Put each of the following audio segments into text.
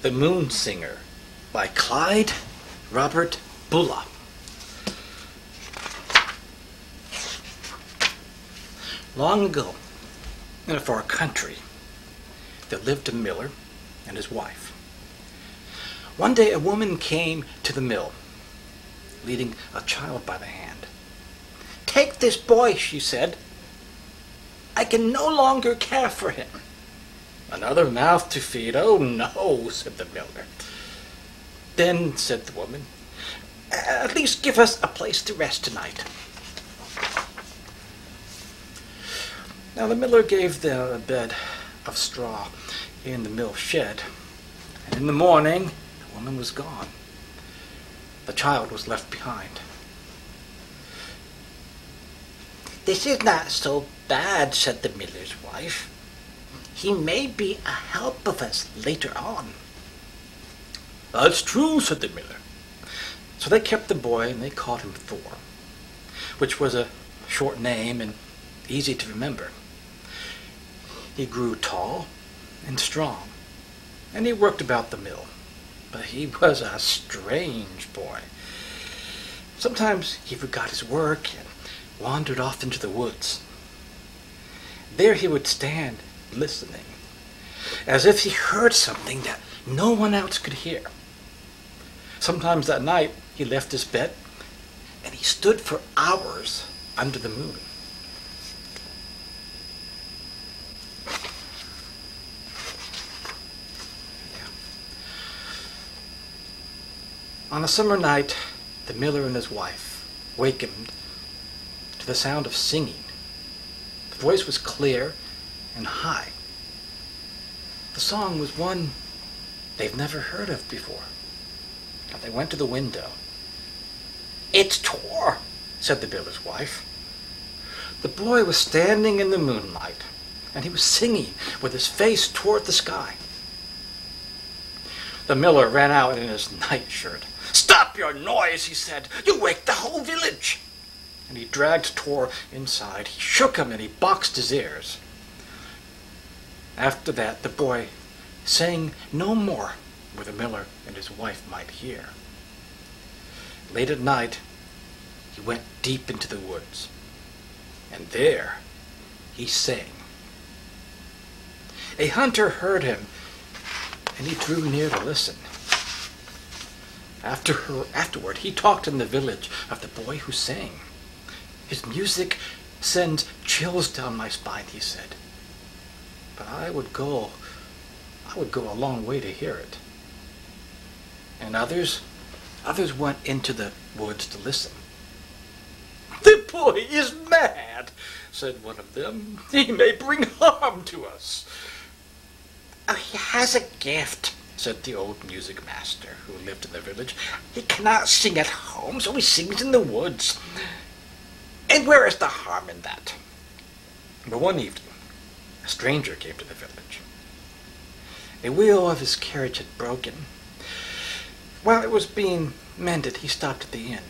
The Moon Singer by Clyde Robert Bullough. Long ago, in a far country, there lived a miller and his wife. One day a woman came to the mill, leading a child by the hand. "Take this boy," she said. "I can no longer care for him." "Another mouth to feed? Oh no," said the miller. "Then," said the woman, "at least give us a place to rest tonight." Now the miller gave them a bed of straw in the mill shed, and in the morning the woman was gone. The child was left behind. "This is not so bad," said the miller's wife. "He may be a help of us later on." "That's true," said the miller. So they kept the boy and they called him Thor, which was a short name and easy to remember. He grew tall and strong, and he worked about the mill, but he was a strange boy. Sometimes he forgot his work and wandered off into the woods. There he would stand listening, as if he heard something that no one else could hear. Sometimes that night he left his bed and he stood for hours under the moon. On a summer night, the miller and his wife wakened to the sound of singing. The voice was clear and high. The song was one they've never heard of before. And they went to the window. "It's Tor," said the miller's wife. The boy was standing in the moonlight, and he was singing with his face toward the sky. The miller ran out in his nightshirt. "Stop your noise," he said. "You wake the whole village." And he dragged Tor inside. He shook him and he boxed his ears. After that, the boy sang no more where the miller and his wife might hear. Late at night, he went deep into the woods, and there he sang. A hunter heard him, and he drew near to listen. Afterward, he talked in the village of the boy who sang. "His music sends chills down my spine," he said. "But I would go a long way to hear it." And others went into the woods to listen. "The boy is mad," said one of them. "He may bring harm to us." "Oh, he has a gift," said the old music master who lived in the village. "He cannot sing at home, so he sings in the woods. And where is the harm in that?" But one evening, a stranger came to the village. A wheel of his carriage had broken. While it was being mended, he stopped at the inn.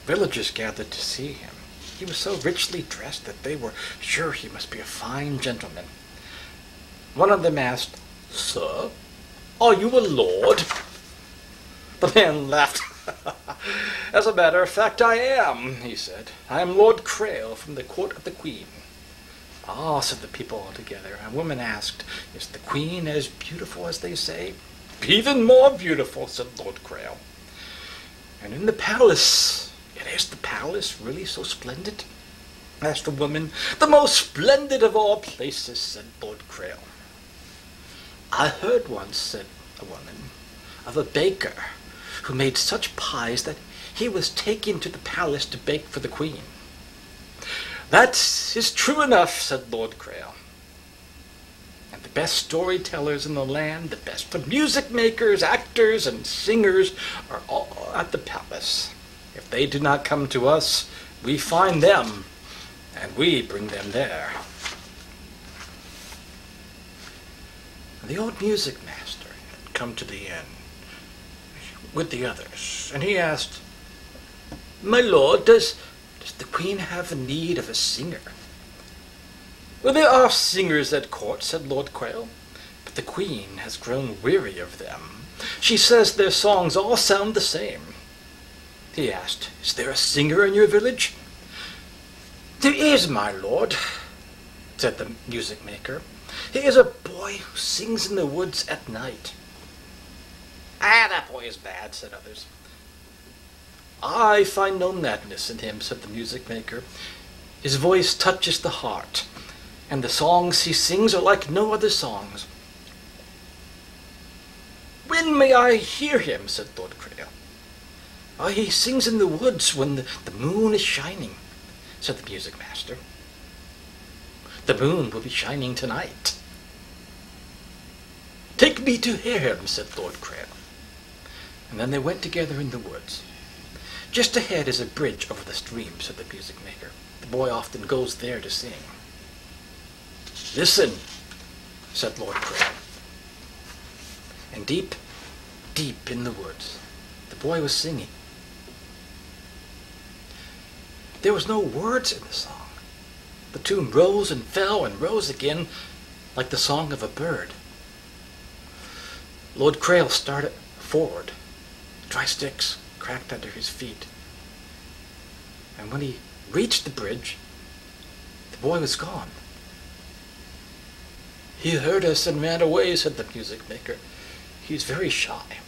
Villagers gathered to see him. He was so richly dressed that they were sure he must be a fine gentleman. One of them asked, "Sir, are you a lord?" The man laughed. "As a matter of fact, I am," he said. "I am Lord Crail from the court of the Queen." "Ah," said the people all together. A woman asked, "Is the Queen as beautiful as they say?" "Even more beautiful," said Lord Crail. "And in the palace, is the palace really so splendid?" asked the woman. "The most splendid of all places," said Lord Crail. "I heard once," said a woman, "of a baker who made such pies that he was taken to the palace to bake for the Queen." "That is true enough," said Lord Crail. "And the best storytellers in the land, the best music makers, actors, and singers are all at the palace. If they do not come to us, we find them, and we bring them there." The old music master had come to the inn with the others, and he asked, "My lord, does the Queen have need of a singer?" "Well, there are singers at court," said Lord Crail, "but The queen has grown weary of them. She says their songs all sound the same. He asked, "Is there a singer in your village?" "There is, my lord," said the music maker. "He is a boy who sings in the woods at night." "Ah, that boy is bad," said others. "I find no madness in him," said the music maker. "His voice touches the heart, and the songs he sings are like no other songs." "When may I hear him?" said Lord Crail. "Oh, he sings in the woods when the moon is shining," said the music master. "The moon will be shining tonight." "Take me to hear him," said Lord Crail. And then they went together in the woods. "Just ahead is a bridge over the stream," said the music maker. "The boy often goes there to sing." "Listen," said Lord Crail. And deep, deep in the woods, the boy was singing. There was no words in the song. The tune rose and fell and rose again like the song of a bird. Lord Crail started forward. Dry sticks cracked under his feet. And when he reached the bridge, the boy was gone. "He heard us and ran away," said the music maker. "He's very shy."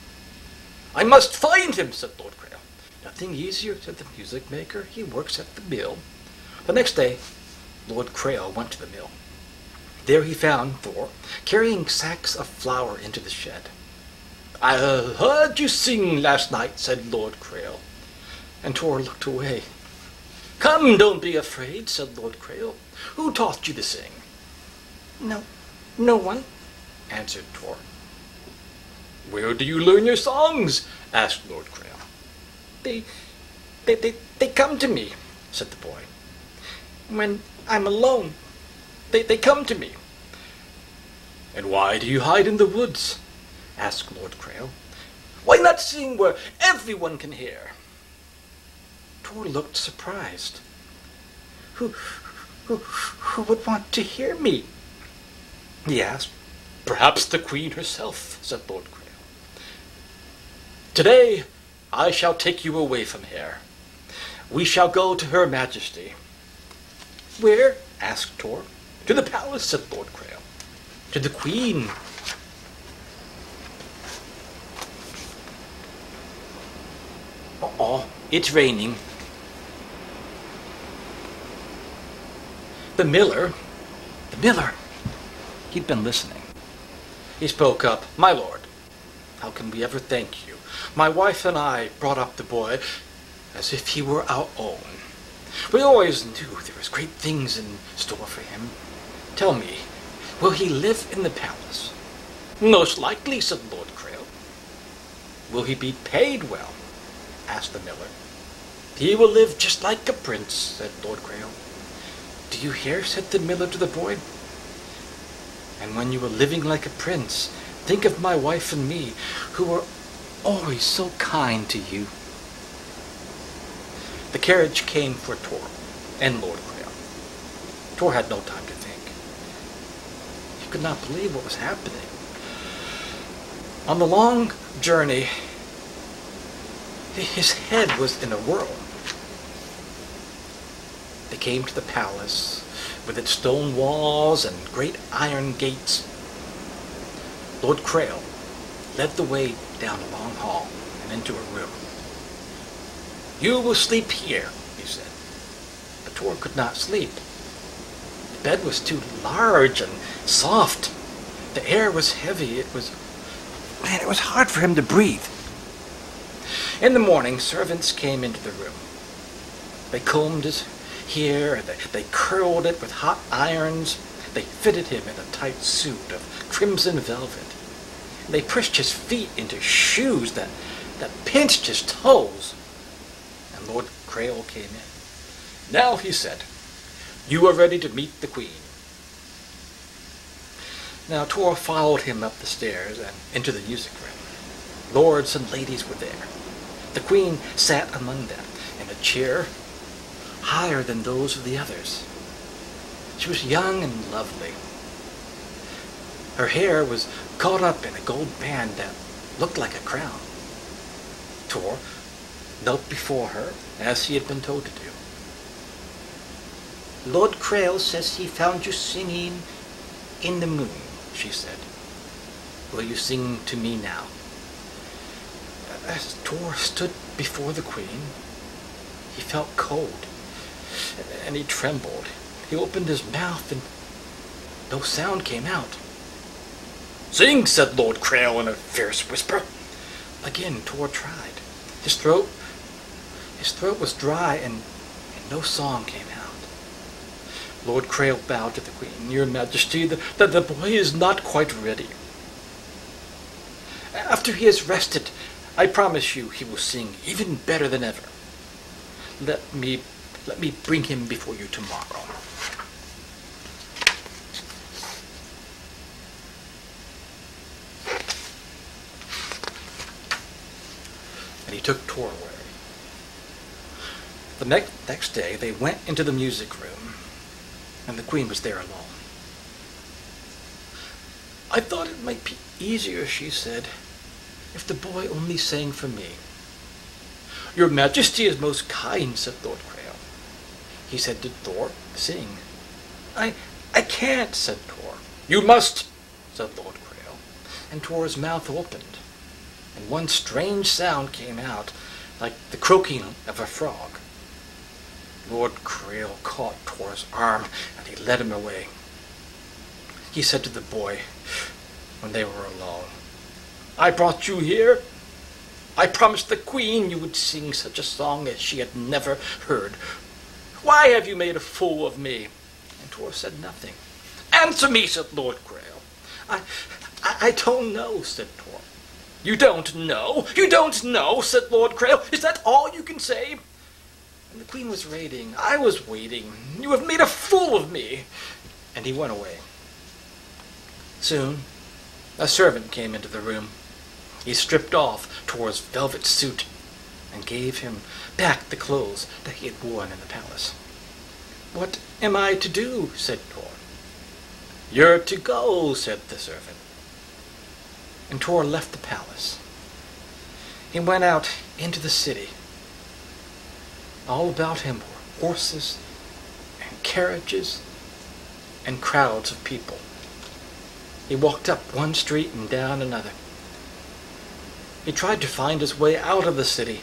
"I must find him," said Lord Crail. "Nothing easier," said the music maker. "He works at the mill." The next day, Lord Crail went to the mill. There he found Thor carrying sacks of flour into the shed. "I heard you sing last night," said Lord Crail. And Tor looked away. "Come, don't be afraid," said Lord Crail. "Who taught you to sing?" No one," answered Tor. "Where do you learn your songs?" asked Lord Crail. They come to me," said the boy. "When I'm alone, they come to me." "And why do you hide in the woods?" asked Lord Crail. "Why not sing where everyone can hear?" Tor looked surprised. Who would want to hear me?" he asked. "Perhaps the queen herself," said Lord Crail. "Today I shall take you away from here. We shall go to her majesty." "Where?" asked Tor. "To the palace," said Lord Crail. "To the queen." "Uh-oh, it's raining." The miller, he'd been listening. He spoke up. "My lord, how can we ever thank you? My wife and I brought up the boy as if he were our own. We always knew there was great things in store for him. Tell me, will he live in the palace?" "Most likely," said Lord Crail. "Will he be paid well?" asked the miller. "He will live just like a prince," said Lord Crail. "Do you hear?" said the miller to the boy. "And when you are living like a prince, think of my wife and me, who were always so kind to you." The carriage came for Tor and Lord Crail. Tor had no time to think. He could not believe what was happening. On the long journey, his head was in a whirl. They came to the palace with its stone walls and great iron gates. Lord Crail led the way down a long hall and into a room. "You will sleep here," he said. But Tor could not sleep. The bed was too large and soft. The air was heavy. It was hard for him to breathe. In the morning, servants came into the room. They combed his hair, they curled it with hot irons. They fitted him in a tight suit of crimson velvet. They pushed his feet into shoes that pinched his toes. And Lord Crail came in. "Now," he said, "you are ready to meet the queen." Now Tor followed him up the stairs and into the music room. Lords and ladies were there. The queen sat among them in a chair higher than those of the others. She was young and lovely. Her hair was caught up in a gold band that looked like a crown. Tor knelt before her as he had been told to do. "Lord Crail says he found you singing in the moon," she said. "Will you sing to me now?" As Tor stood before the queen, he felt cold, and he trembled. He opened his mouth, and no sound came out. "Sing," said Lord Crail in a fierce whisper. Again Tor tried. His throat was dry, and no song came out. Lord Crail bowed to the queen. "Your Majesty, the boy is not quite ready. After he has rested, I promise you he will sing even better than ever. Let me bring him before you tomorrow." And he took Tor away. The next day they went into the music room, and the queen was there alone. "I thought it might be easier," she said, "if the boy only sang for me." "Your Majesty is most kind," said Lord Crail. He said to Tor, "Sing." I can't," said Tor. "You must," said Lord Crail. And Tor's mouth opened, and one strange sound came out, like the croaking of a frog. Lord Crail caught Tor's arm, and he led him away. He said to the boy, when they were alone, "I brought you here. I promised the queen you would sing such a song as she had never heard. Why have you made a fool of me?" And Tor said nothing. "Answer me," said Lord Crail. I don't know," said Tor. "You don't know? You don't know?" said Lord Crail. "Is that all you can say?" And the queen was raging. "I was waiting. You have made a fool of me." And he went away. Soon a servant came into the room. He stripped off Tor's velvet suit and gave him back the clothes that he had worn in the palace. "What am I to do?" said Tor. "You're to go," said the servant. And Tor left the palace. He went out into the city. All about him were horses and carriages and crowds of people. He walked up one street and down another. He tried to find his way out of the city.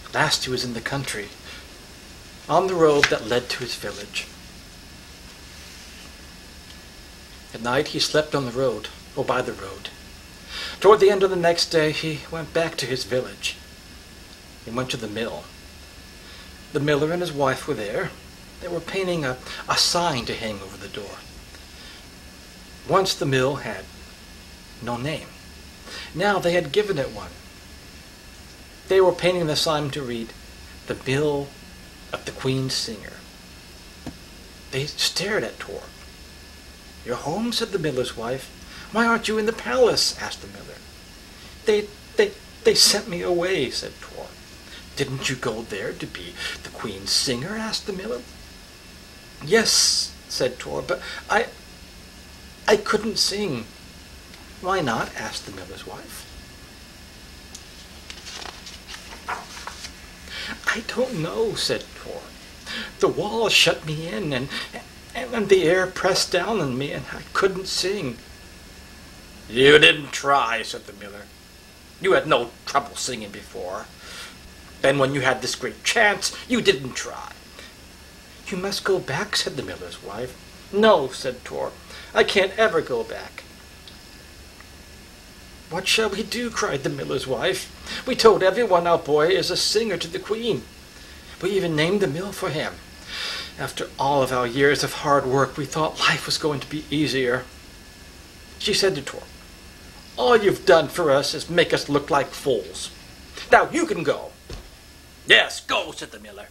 At last he was in the country, on the road that led to his village. At night he slept on the road, or by the road. Toward the end of the next day he went back to his village. He went to the mill. The miller and his wife were there. They were painting a sign to hang over the door. Once the mill had no name. Now they had given it one. They were painting the sign to read, "The Mill of the Queen's Singer." They stared at Tor. "You're home," said the miller's wife. "Why aren't you in the palace?" asked the miller. They sent me away," said Tor. "Didn't you go there to be the Queen's singer?" asked the miller. "Yes," said Tor, "but I couldn't sing." "Why not?" asked the miller's wife. "I don't know," said Tor. "The walls shut me in, and the air pressed down on me, and I couldn't sing." "You didn't try," said the miller. "You had no trouble singing before. Then when you had this great chance, you didn't try." "You must go back," said the miller's wife. "No," said Tor. "I can't ever go back." "What shall we do?" cried the miller's wife. "We told everyone our boy is a singer to the queen. We even named the mill for him. After all of our years of hard work, we thought life was going to be easier." She said to Tor, "All you've done for us is make us look like fools. Now you can go." "Yes, go," said the miller.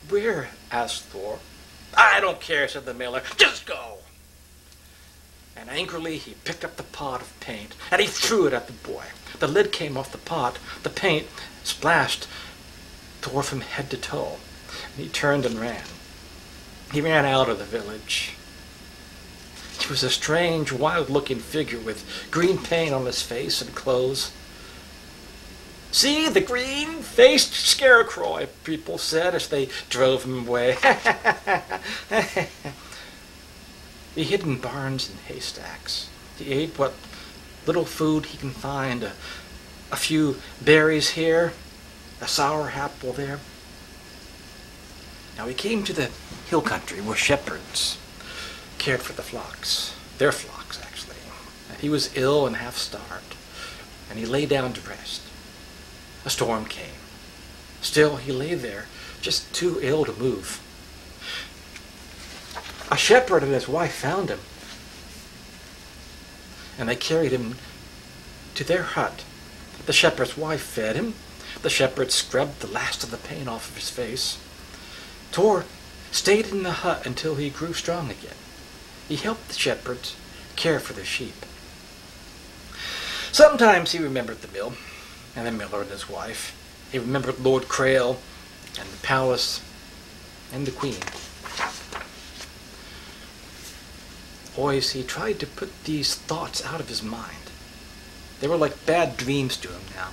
Where?" asked Tor. "I don't care," said the miller. "Just go." And angrily he picked up the pot of paint, and he threw it at the boy. The lid came off the pot. The paint splashed Tor from head to toe, and he turned and ran. He ran out of the village. He was a strange, wild-looking figure with green paint on his face and clothes. "See the green-faced scarecrow," people said as they drove him away. He hid in barns and haystacks. He ate what little food he can find, a few berries here, a sour apple there. Now he came to the hill country where shepherds cared for the flocks, their flocks actually. And he was ill and half starved, and he lay down to rest. A storm came. Still he lay there, just too ill to move. A shepherd and his wife found him, and they carried him to their hut. The shepherd's wife fed him. The shepherd scrubbed the last of the paint off of his face. Tor stayed in the hut until he grew strong again. He helped the shepherds care for their sheep. Sometimes he remembered the mill, and the miller and his wife. He remembered Lord Crail, and the palace, and the queen. Always he tried to put these thoughts out of his mind. They were like bad dreams to him now.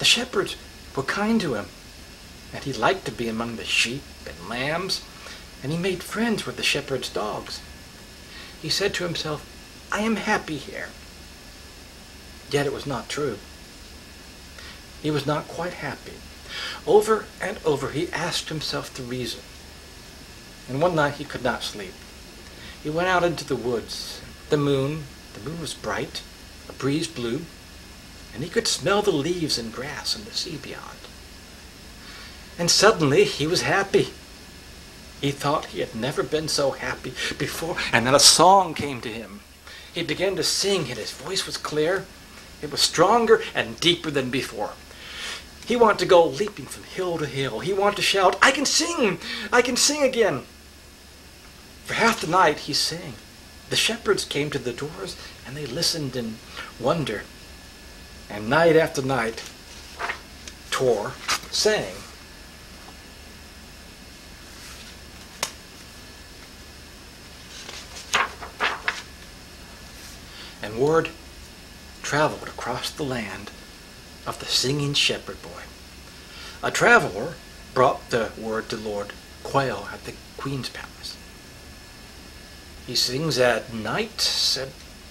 The shepherds were kind to him, and he liked to be among the sheep and lambs, and he made friends with the shepherd's dogs. He said to himself, "I am happy here." Yet it was not true. He was not quite happy. Over and over he asked himself the reason. And one night he could not sleep. He went out into the woods. The moon was bright, a breeze blew, and he could smell the leaves and grass and the sea beyond. And suddenly he was happy. He thought he had never been so happy before, and then a song came to him. He began to sing, and his voice was clear. It was stronger and deeper than before. He wanted to go leaping from hill to hill. He wanted to shout, "I can sing! I can sing again!" For half the night he sang. The shepherds came to the doors, and they listened in wonder. And night after night, Tor sang. And word traveled across the land of the singing shepherd boy. A traveler brought the word to Lord Quail at the Queen's palace. "He sings at night?"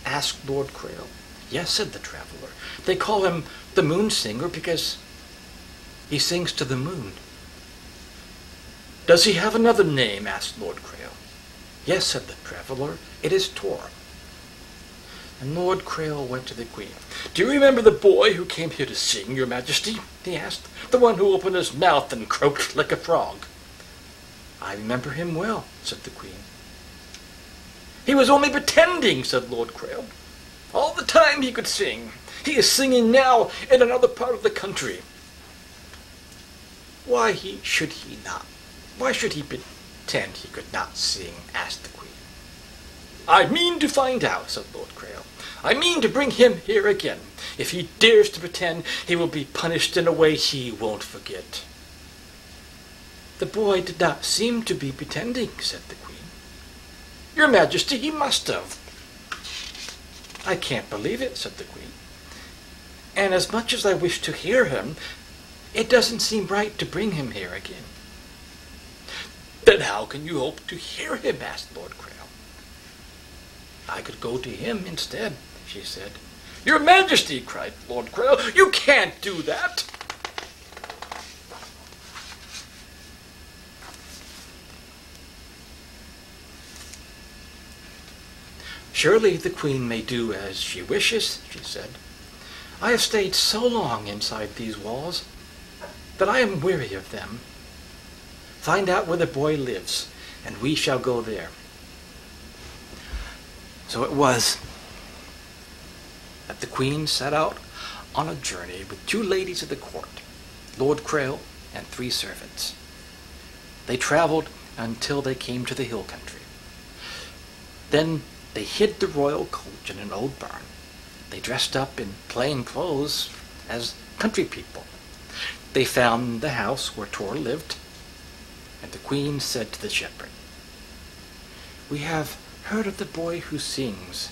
asked Lord Quail. "Yes," said the traveler. "They call him the moon singer because he sings to the moon." "Does he have another name?" asked Lord Quail. "Yes," said the traveler. "It is Tor." And Lord Quail went to the Queen. "Do you remember the boy who came here to sing, your Majesty?" he asked. "The one who opened his mouth and croaked like a frog." "I remember him well," said the Queen. "He was only pretending," said Lord Quail. "All the time he could sing. He is singing now in another part of the country." Why should he pretend he could not sing?" asked the Queen. "I mean to find out," said Lord Quail. "I mean to bring him here again. If he dares to pretend, he will be punished in a way he won't forget." "The boy did not seem to be pretending," said the Queen. "Your Majesty, he must have." "I can't believe it," said the Queen. "And as much as I wish to hear him, it doesn't seem right to bring him here again." "Then how can you hope to hear him?" asked Lord Quail. "I could go to him instead," she said. "Your Majesty," cried Lord Quail, "you can't do that." "Surely the Queen may do as she wishes," she said. "I have stayed so long inside these walls that I am weary of them. Find out where the boy lives, and we shall go there." So it was that the Queen set out on a journey with 2 ladies of the court, Lord Quail and 3 servants. They traveled until they came to the hill country. Then they hid the royal coach in an old barn. They dressed up in plain clothes as country people. They found the house where Tor lived, and the Queen said to the shepherd, "We have heard of the boy who sings?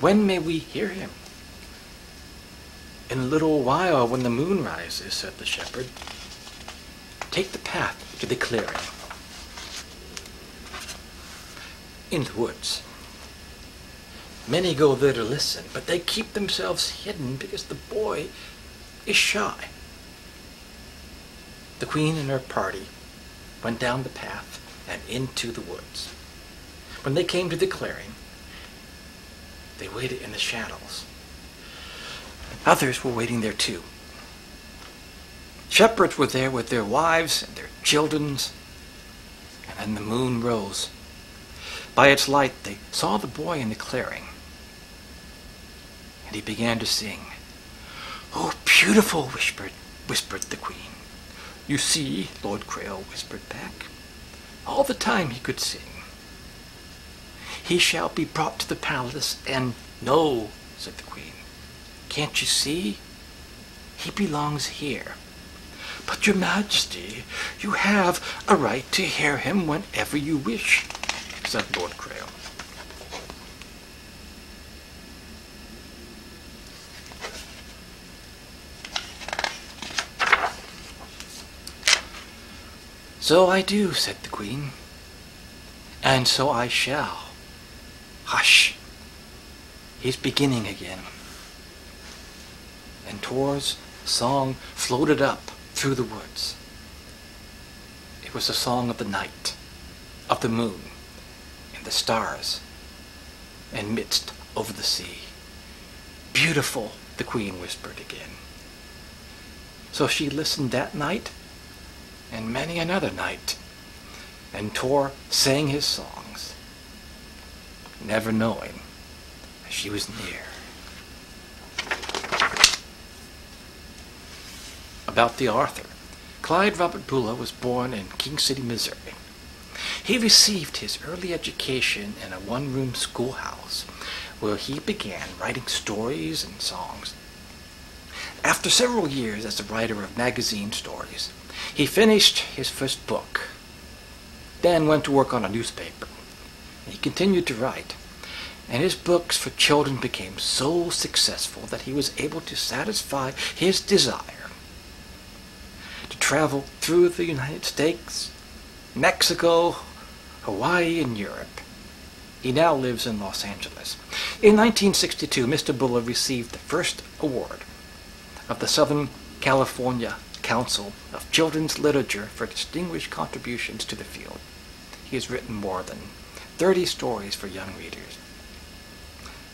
When may we hear him?" "In a little while, when the moon rises," said the shepherd. "Take the path to the clearing in the woods. Many go there to listen, but they keep themselves hidden because the boy is shy." The queen and her party went down the path and into the woods. When they came to the clearing, they waited in the shadows. Others were waiting there too. Shepherds were there with their wives and their children, and then the moon rose. By its light they saw the boy in the clearing, and he began to sing. "Oh, beautiful," whispered the queen. "You see," Lord Crail whispered back, "all the time he could sing. He shall be brought to the palace, and—" "No," said the queen. "Can't you see? He belongs here." "But, Your Majesty, you have a right to hear him whenever you wish," said Lord Crail. "So I do," said the queen, "and so I shall. Hush! He's beginning again." And Tor's song floated up through the woods. It was the song of the night, of the moon, and the stars, and mist over the sea. "Beautiful," the queen whispered again. So she listened that night, and many another night, and Tor sang his songs, never knowing that she was near. About the author. Clyde Robert Bulwer was born in King City, Missouri. He received his early education in a one-room schoolhouse where he began writing stories and songs. After several years as a writer of magazine stories, he finished his first book, then went to work on a newspaper. He continued to write, and his books for children became so successful that he was able to satisfy his desire to travel through the United States, Mexico, Hawaii, and Europe. He now lives in Los Angeles. In 1962, Mr. Bulwer received the first award of the Southern California Council of Children's Literature for distinguished contributions to the field. He has written more than 30 stories for young readers.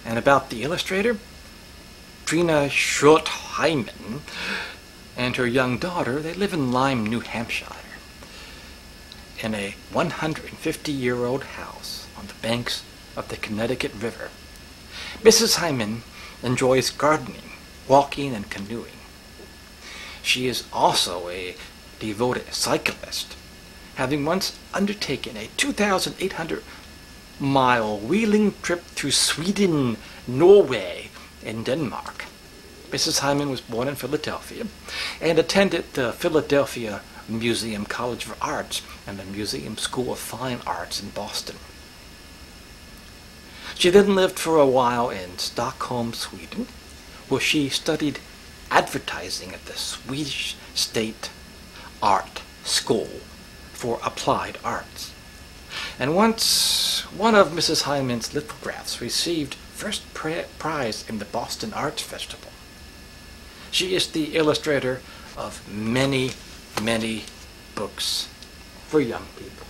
And about the illustrator, Trina Schultz-Hyman and her young daughter, they live in Lyme, New Hampshire, in a 150-year-old house on the banks of the Connecticut River. Mrs. Hyman enjoys gardening, walking, and canoeing. She is also a devoted cyclist, having once undertaken a 2,800-mile wheeling trip through Sweden, Norway, and Denmark. Mrs. Hyman was born in Philadelphia and attended the Philadelphia Museum College of Arts and the Museum School of Fine Arts in Boston. She then lived for a while in Stockholm, Sweden, where she studied advertising at the Swedish State Art School for Applied Arts. And once one of Mrs. Hyman's lithographs received first prize in the Boston Arts Festival. She is the illustrator of many, many books for young people.